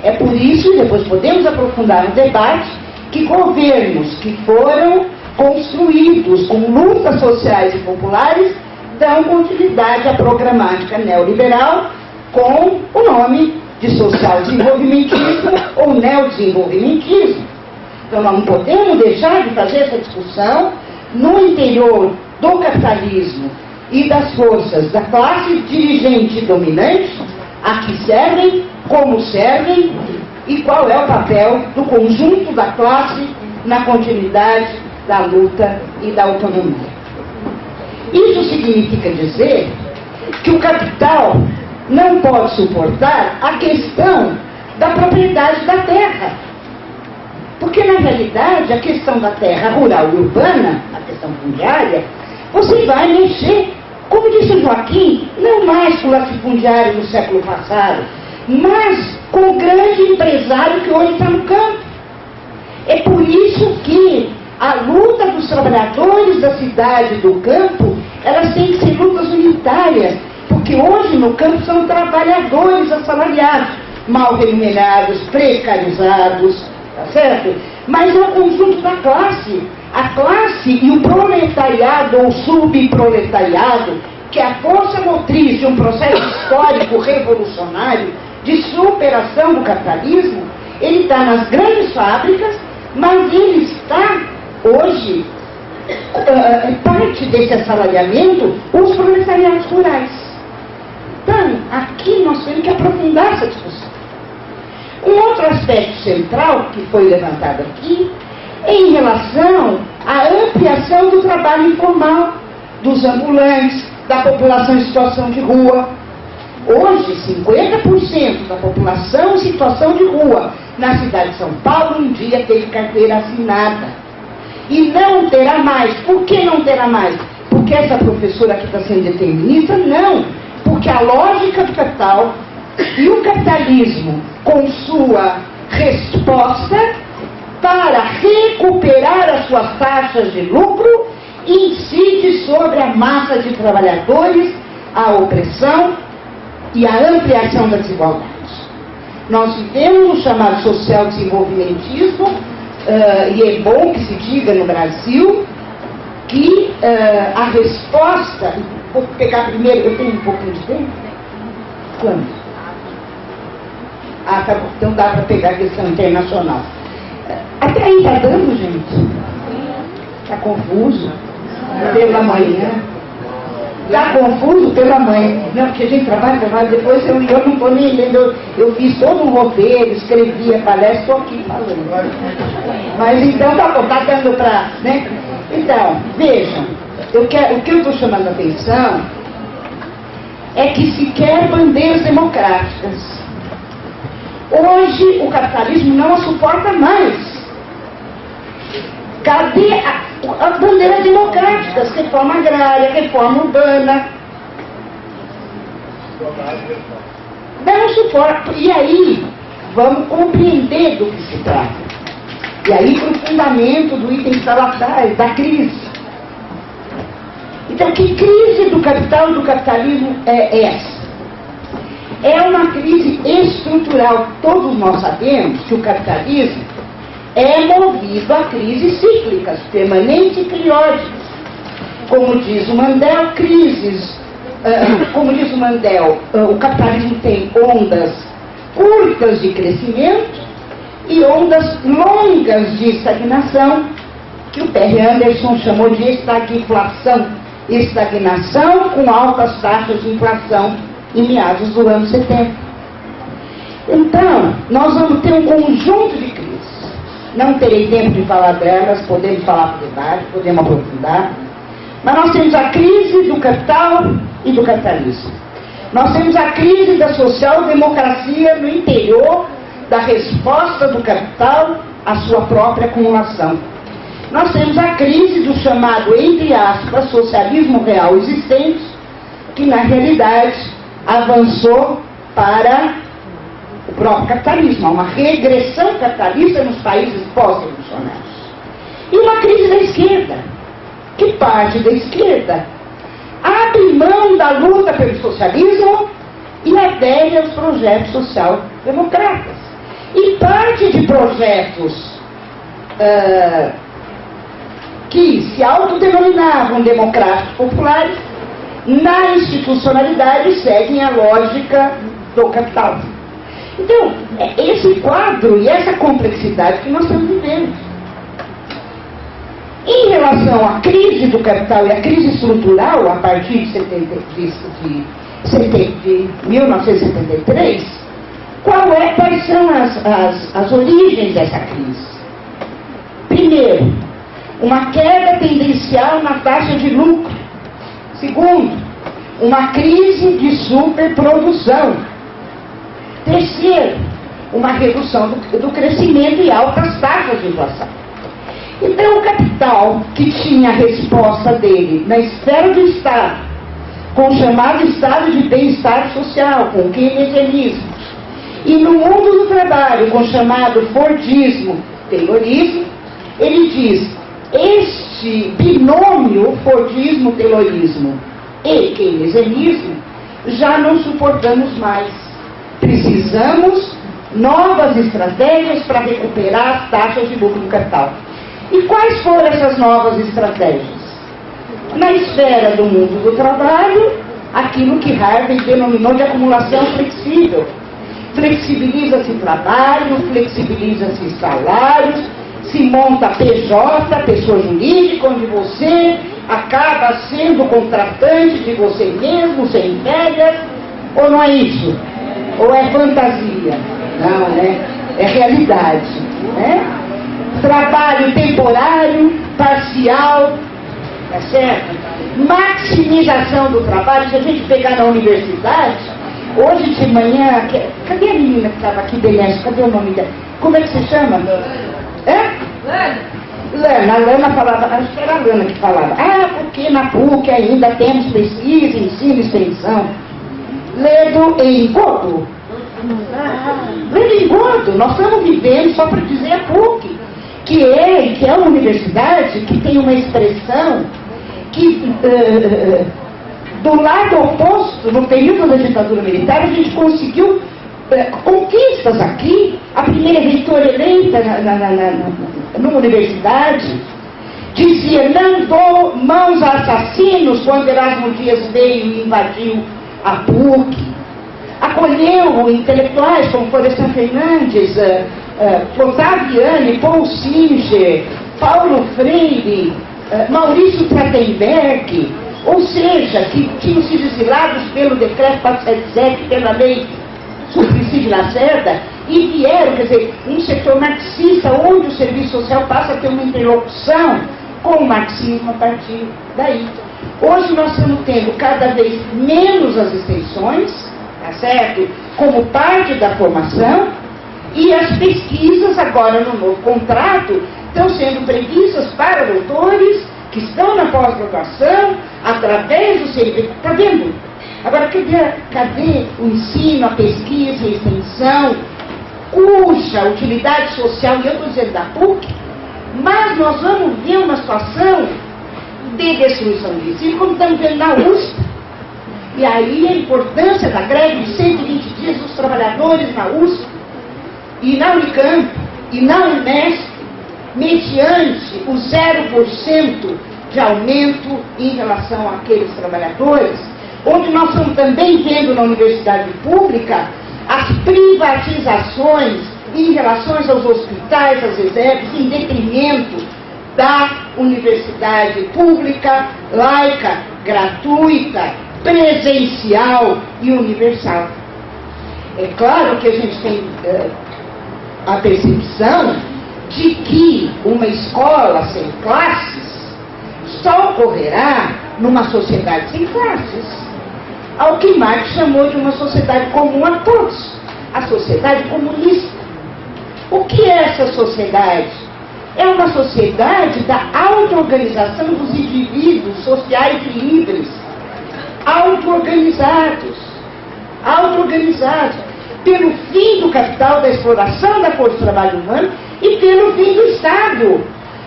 É por isso, e depois podemos aprofundar no debate, que governos que foram construídos com lutas sociais e populares dão continuidade à programática neoliberal com o nome de social-desenvolvimentismo ou neodesenvolvimentismo. Então nós não podemos deixar de fazer essa discussão no interior do capitalismo e das forças da classe dirigente dominante, a que servem, como servem e qual é o papel do conjunto da classe na continuidade da luta e da autonomia. Isso significa dizer que o capital não pode suportar a questão da propriedade da terra. Porque, na realidade, a questão da terra rural e urbana, a questão fundiária, você vai mexer, como disse o Joaquim, não mais com o latifundiário no século passado, mas com o grande empresário que hoje está no campo. É por isso que a luta dos trabalhadores da cidade e do campo, elas têm que ser lutas unitárias, porque hoje no campo são trabalhadores assalariados, mal remunerados, precarizados, tá certo? Mas é o conjunto da classe, a classe e o proletariado ou subproletariado, que é a força motriz de um processo histórico revolucionário de superação do capitalismo. Ele está nas grandes fábricas, mas ele está hoje, parte desse assalariamento, os proletariados rurais. Então, aqui nós temos que aprofundar essa discussão. Um outro aspecto central que foi levantado aqui é em relação à ampliação do trabalho informal, dos ambulantes, da população em situação de rua. Hoje, 50% da população em situação de rua na cidade de São Paulo um dia teve carteira assinada. E não terá mais. Por que não terá mais? Porque essa professora aqui está sendo determinista? Não. Porque a lógica do capital E o capitalismo, com sua resposta para recuperar as suas taxas de lucro, incide sobre a massa de trabalhadores a opressão e a ampliação da desigualdade. Nós vivemos o chamado social-desenvolvimentismo, e é bom que se diga no Brasil que a resposta... Vou pegar primeiro, eu tenho um pouquinho de tempo? Quando? Ah, tá bom, então dá para pegar a questão internacional. Até aí está dando, gente? Está confuso? Pela manhã. Está confuso pela manhã. Não, porque a gente trabalha, depois eu não estou nem lendo. Eu fiz todo um roteiro, escrevi a palestra, estou aqui falando. Mas então tá bom, está dando para... Né? Então, vejam, o que eu estou chamando a atenção é que se quer bandeiras democráticas. Hoje o capitalismo não a suporta mais. Cadê as bandeiras democráticas? Reforma agrária, reforma urbana. Não suporta. E aí, vamos compreender do que se trata. E aí, para o fundamento do item que está lá atrás, da crise. Então, que crise do capital e do capitalismo é essa? É uma crise estrutural. Todos nós sabemos que o capitalismo é movido a crises cíclicas, permanentes e periódicas. Como diz o Mandel, o capitalismo tem ondas curtas de crescimento e ondas longas de estagnação, que o Perry Anderson chamou de estagflação. Estagnação com altas taxas de inflação em meados do ano 70. Então, nós vamos ter um conjunto de crises. Não terei tempo de falar delas, podemos falar por detalhe, podemos aprofundar. Mas nós temos a crise do capital e do capitalismo. Nós temos a crise da social-democracia no interior da resposta do capital à sua própria acumulação. Nós temos a crise do chamado, entre aspas, socialismo real existente, que na realidade avançou para o próprio capitalismo, há uma regressão capitalista nos países pós-revolucionários. E uma crise da esquerda, que parte da esquerda abre mão da luta pelo socialismo e adere aos projetos social-democratas. E parte de projetos que se autodenominavam democráticos populares, na institucionalidade seguem a lógica do capital. Então, é esse quadro e essa complexidade que nós estamos vivendo. Em relação à crise do capital e à crise estrutural, a partir de 1973, quais são as origens dessa crise? Primeiro, uma queda tendencial na taxa de lucro. Segundo, uma crise de superprodução. Terceiro, uma redução do crescimento e altas taxas de inflação. Então, o capital, que tinha a resposta dele na esfera do Estado, com o chamado estado de bem-estar social, com o keynesianismo, e no mundo do trabalho, com o chamado Fordismo, Taylorismo, ele diz: este binômio, Fordismo, Taylorismo e keynesianismo, já não suportamos mais. Precisamos novas estratégias para recuperar as taxas de lucro do capital. E quais foram essas novas estratégias? Na esfera do mundo do trabalho, aquilo que Harvey denominou de acumulação flexível. Flexibiliza-se trabalho, flexibiliza-se salários, se monta PJ, pessoa jurídica, onde você acaba sendo contratante de você mesmo, sem férias, ou não é isso? Ou é fantasia? Não, né? É realidade, né? Trabalho temporário, parcial, tá certo? Maximização do trabalho. Se a gente pegar na universidade, hoje de manhã, cadê a menina que estava aqui, Benesse? Cadê o nome dela? Como é que se chama? Lana. A Lana falava, acho que era a Lana que falava, porque na PUC ainda temos pesquisa, ensino e extensão. Ledo em Godo. Relingondo, nós estamos vivendo, só para dizer a PUC, que é uma universidade que tem uma expressão que, do lado oposto, no período da ditadura militar, a gente conseguiu conquistas aqui. A primeira reitora eleita numa universidade dizia: não dou mãos a assassinos, quando Erasmo Dias veio e invadiu a PUC. Acolheu intelectuais como Florestan Fernandes, Otaviani, Paul Singer, Paulo Freire, Maurício Trachtenberg, ou seja, que tinham sido exilados pelo decreto 477, pela lei Suplicy de Lacerda, e vieram, quer dizer, um setor marxista, onde o serviço social passa a ter uma interlocução com o marxismo a partir daí. Hoje nós estamos tendo cada vez menos as extensões, tá certo? Como parte da formação, e as pesquisas agora no novo contrato estão sendo previstas para doutores que estão na pós-graduação, através do CNPq. Está vendo? Agora, cadê o ensino, a pesquisa, a extensão, cuja utilidade social, e eu estou dizendo da PUC, mas nós vamos ver uma situação de destruição de ensino, como estamos vendo na USP. E aí a importância da greve de 120 dias dos trabalhadores na USP, e na Unicamp, e na Unesp, mediante o 0% de aumento em relação àqueles trabalhadores, onde nós estamos também vendo na universidade pública as privatizações em relação aos hospitais, às reservas, em detrimento da universidade pública, laica, gratuita, presencial e universal. É claro que a gente tem a percepção de que uma escola sem classes só ocorrerá numa sociedade sem classes, ao que Marx chamou de uma sociedade comum a todos, a sociedade comunista. O que é essa sociedade? É uma sociedade da auto-organização dos indivíduos sociais e livres, auto-organizados, pelo fim do capital, da exploração da força de trabalho humano e pelo fim do Estado.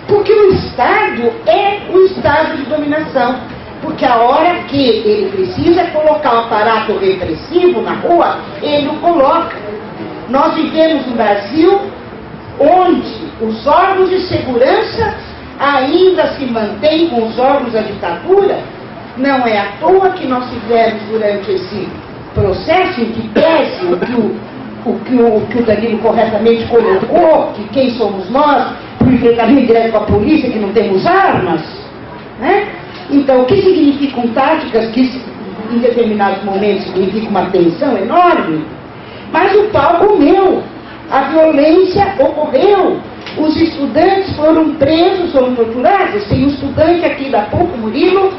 Porque o Estado é o estado de dominação. Porque a hora que ele precisa colocar um aparato repressivo na rua, ele o coloca. Nós vivemos no Brasil onde os órgãos de segurança ainda se mantêm com os órgãos da ditadura. Não é à toa que nós tivemos durante esse processo em que pese o que o Danilo corretamente colocou, que quem somos nós, para o enfrentamento direto com a polícia, que não temos armas, né? Então, o que significam táticas que em determinados momentos significa uma tensão enorme, mas o pau comeu, a violência ocorreu, os estudantes foram presos, foram torturados. Tem um estudante aqui da PUC, Murilo,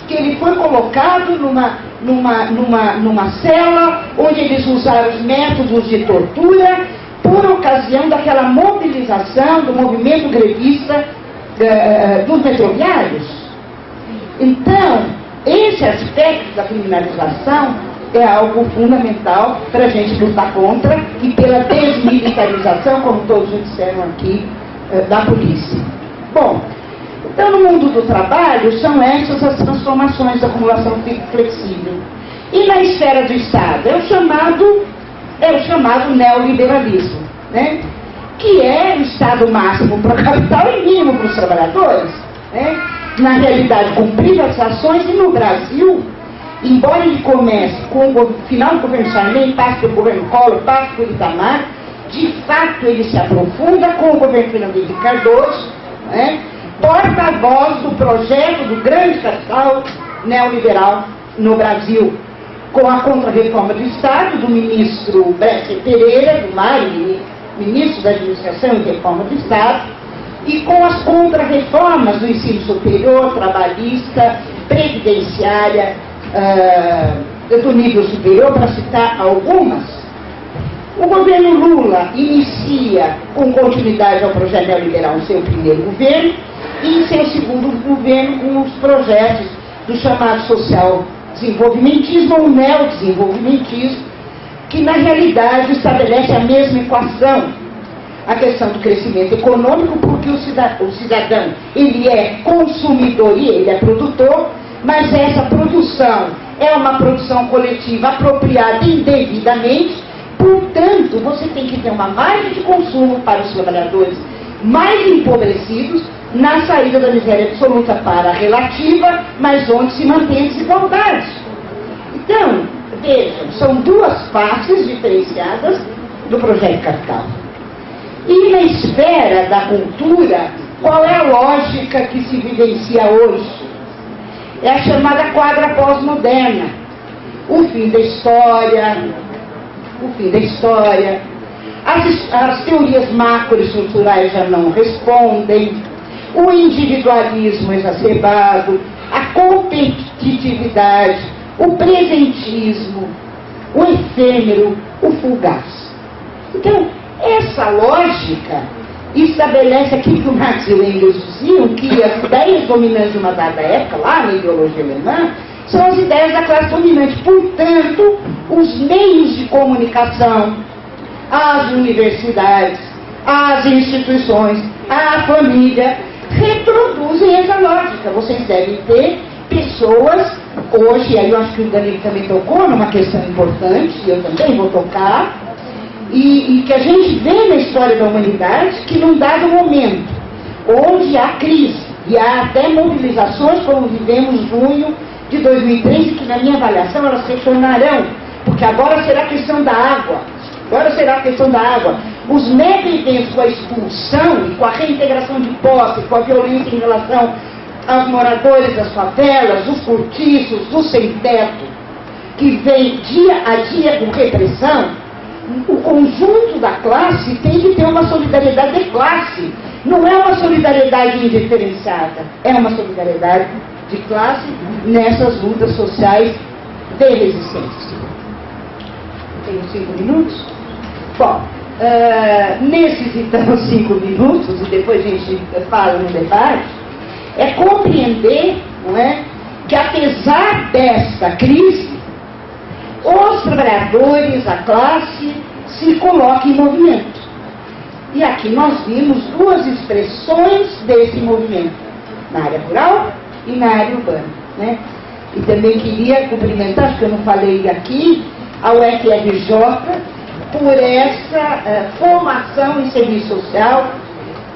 que ele foi colocado numa cela onde eles usaram os métodos de tortura por ocasião daquela mobilização do movimento grevista dos metroviários. Então, esse aspecto da criminalização é algo fundamental para a gente lutar contra e pela desmilitarização, como todos disseram aqui, da polícia. Bom, então no mundo do trabalho são essas as transformações da acumulação flexível. E na esfera do Estado é o chamado neoliberalismo, né? Que é o Estado máximo para o capital e mínimo para os trabalhadores, né? Na realidade, com privatizações, e no Brasil, embora ele comece com o final do governo Sarney, passe pelo governo Collor, passe pelo Itamar, de fato ele se aprofunda com o governo Fernando Henrique Cardoso, né? Porta-voz do projeto do grande capital neoliberal no Brasil, com a contra-reforma do Estado, do ministro Bresser Pereira, do Mário, ministro da Administração e Reforma do Estado, e com as contra-reformas do ensino superior, trabalhista, previdenciária, do nível superior, para citar algumas. O governo Lula inicia com continuidade ao projeto neoliberal no seu primeiro governo e em seu segundo governo com os projetos do chamado social desenvolvimentismo ou neodesenvolvimentismo, que na realidade estabelece a mesma equação. A questão do crescimento econômico, porque o cidadão, ele é consumidor e ele é produtor, mas essa produção é uma produção coletiva apropriada indevidamente, portanto, você tem que ter uma margem de consumo para os trabalhadores mais empobrecidos, na saída da miséria absoluta para a relativa, mas onde se mantém a desigualdade. Então, vejam, são duas faces diferenciadas do projeto capital. E na esfera da cultura, qual é a lógica que se vivencia hoje? É a chamada quadra pós-moderna. O fim da história, as teorias macroestruturais já não respondem, o individualismo exacerbado, a competitividade, o presentismo, o efêmero, o fugaz. Então, essa lógica estabelece aquilo que o Marx e o Engels diziam, que as ideias dominantes de uma dada época, lá na ideologia alemã, são as ideias da classe dominante. Portanto, os meios de comunicação, as universidades, as instituições, a família, reproduzem essa lógica. Vocês devem ter pessoas, hoje, aí eu acho que o Danilo também tocou numa questão importante, e eu também vou tocar, e que a gente vê na história da humanidade que num dado momento, onde há crise, e há até mobilizações, como vivemos em junho de 2013, que na minha avaliação elas se tornarão, porque agora será a questão da água. Os mega eventos com a expulsão e com a reintegração de posse, com a violência em relação aos moradores das favelas, os cortiços, os sem-teto, que vem dia a dia com repressão, o conjunto da classe tem que ter uma solidariedade de classe. Não é uma solidariedade indiferenciada, é uma solidariedade de classe nessas lutas sociais de resistência. Tenho 5 minutos? Bom, nesses então 5 minutos, e depois a gente fala no debate, é compreender, não é, que apesar desta crise, os trabalhadores, a classe, se colocam em movimento. E aqui nós vimos duas expressões desse movimento, na área rural e na área urbana, né? E também queria cumprimentar, acho que eu não falei aqui, a UFRJ, por essa formação em serviço social,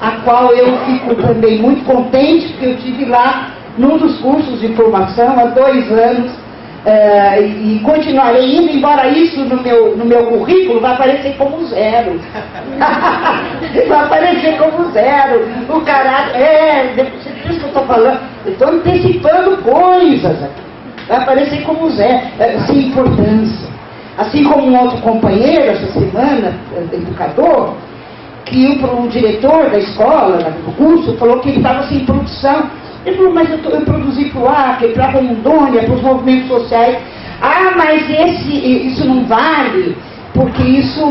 a qual eu fico também muito contente, porque eu estive lá num dos cursos de formação há 2 anos, e continuarei indo, embora isso no meu currículo vai aparecer como 0. Vai aparecer como 0. O caráter. Você viu o que eu estou falando? Eu estou antecipando coisas aqui. Vai aparecer como 0. Sem importância. Assim como um outro companheiro, essa semana, educador, que o diretor da escola, do curso, falou que ele estava sem produção. Ele falou, mas eu produzi para o Acre, para a Rondônia, para os movimentos sociais. Ah, mas isso não vale, porque isso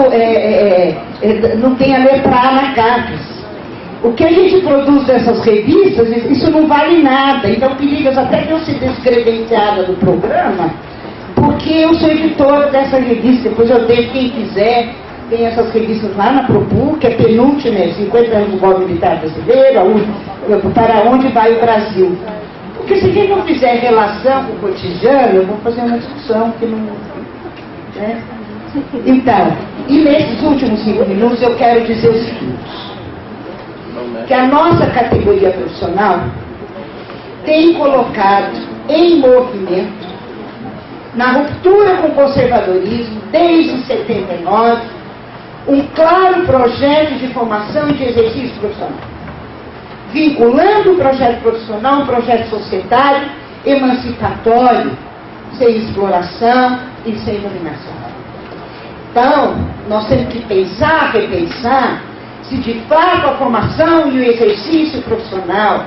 não tem a letra A na CAPES. O que a gente produz dessas revistas, isso não vale nada. Então, perigas até de eu ser descredenciada do programa, porque eu sou editora dessa revista, depois eu deixo quem quiser. Tem essas revistas lá na Propu, que é penúltima, 50 anos do golpe militar brasileiro, para onde vai o Brasil. Porque se a gente não fizer relação com o cotidiano, eu vou fazer uma discussão que não... Né? Então, e nesses últimos 5 minutos eu quero dizer o seguinte, que a nossa categoria profissional tem colocado em movimento, na ruptura com o conservadorismo, desde 79, um claro projeto de formação e de exercício profissional, vinculando o projeto profissional a um projeto societário, emancipatório, sem exploração e sem dominação. Então, nós temos que pensar, repensar, se de fato a formação e o exercício profissional